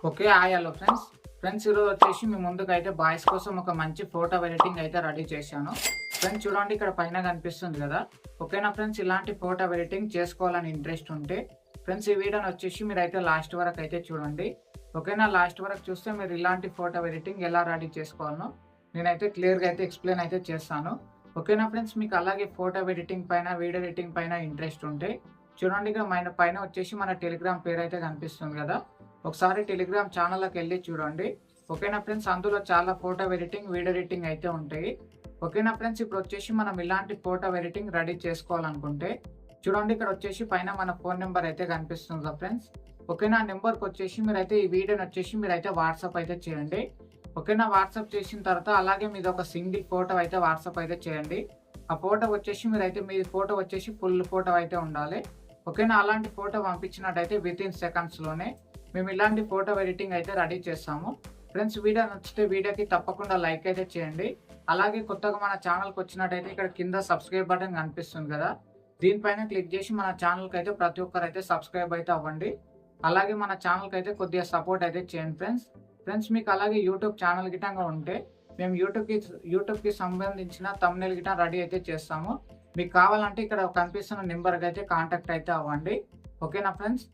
Okay. Hi hello friends. ఈరోజు వచ్చేసి మీ ముందుకైతే బాయ్స్ కోసం ఒక మంచి ఫోటో ఎడిటింగ్ అయితే రెడీ చేశాను. ఫ్రెండ్స్ చూడండి, ఇక్కడ పైన కనిపిస్తుంది కదా! ఓకేనా ఫ్రెండ్స్, ఇలాంటి ఫోటో ఎడిటింగ్ చేసుకోవాలని ఇంట్రెస్ట్ ఉంటే ఫ్రెండ్స్ ఈ వీడియోని వచ్చేసి మీరైతే లాస్ట్ వరకు అయితే చూడండి. ఓకేనా, లాస్ట్ వరకు చూస్తే మీరు ఇలాంటి ఫోటో ఎడిటింగ్ ఎలా రెడీ చేసుకోవాలో నేనైతే క్లియర్‌గా అయితే ఎక్స్‌ప్లెయిన్ అయితే చేస్తాను. ఓకేనా ఫ్రెండ్స్, మీకు అలాగే ఫోటో ఎడిటింగ్ పైన, వీడియో ఎడిటింగ్ పైన ఇంట్రెస్ట్ ఉంటే చూడండి, ఇక పైన వచ్చేసి మన టెలిగ్రామ్ పేరు అయితే కనిపిస్తుంది కదా! ఒకసారి టెలిగ్రామ్ ఛానల్‌లోకి వెళ్లి చూడండి. ఓకేనా ఫ్రెండ్స్, అందులో చాలా ఫోటో ఎడిటింగ్, వీడియో ఎడిటింగ్ అయితే ఉంటాయి. ఓకేనా ఫ్రెండ్స్, ఇప్పుడు వచ్చేసి మనం ఇలాంటి ఫోటో ఎడిటింగ్ రెడీ చేసుకోవాలనుకుంటే చూడండి, ఇక్కడ వచ్చేసి పైన మన ఫోన్ నెంబర్ అయితే కనిపిస్తుంది కదా ఫ్రెండ్స్. ఓకేనా, ఆ నెంబర్‌కి వచ్చేసి మీరైతే ఈ వీడియోని వచ్చేసి మీరైతే వాట్సాప్ అయితే చేయండి. ఓకేనా, వాట్సాప్ చేసిన తర్వాత అలాగే మీది ఒక సింగిల్ ఫోటో అయితే వాట్సాప్ అయితే చేయండి. ఆ ఫోటో వచ్చేసి మీరైతే మీ ఫోటో వచ్చేసి ఫుల్ ఫోటో అయితే ఉండాలి. ఓకేనా, అలాంటి ఫోటో పంపించినట్టయితే వితిన్ సెకండ్స్‌లోనే మేము ఇలాంటి ఫోటో ఎడిటింగ్ అయితే రెడీ చేస్తాము. ఫ్రెండ్స్, వీడియో నచ్చితే వీడియోకి తప్పకుండా లైక్ అయితే చేయండి. అలాగే కొత్తగా మన ఛానల్‌కి వచ్చినట్టయితే ఇక్కడ కింద సబ్స్క్రైబ్ బటన్ కనిపిస్తుంది కదా! దీనిపైన క్లిక్ చేసి మన ఛానల్‌కి అయితే ప్రతి ఒక్కరైతే సబ్స్క్రైబ్ అయితే అవ్వండి. అలాగే మన ఛానల్‌కి అయితే కొద్దిగా సపోర్ట్ అయితే చేయండి ఫ్రెండ్స్. మీకు అలాగే యూట్యూబ్ ఛానల్ గిట్టంగా ఉంటే మేము యూట్యూబ్‌కి సంబంధించిన థంబ్‌నెయిల్ గిట్ట రెడీ అయితే చేస్తాము. మీకు కావాలంటే ఇక్కడ కనిపిస్తున్న నెంబర్‌కి అయితే కాంటాక్ట్ అయితే అవ్వండి. ఓకేనా ఫ్రెండ్స్?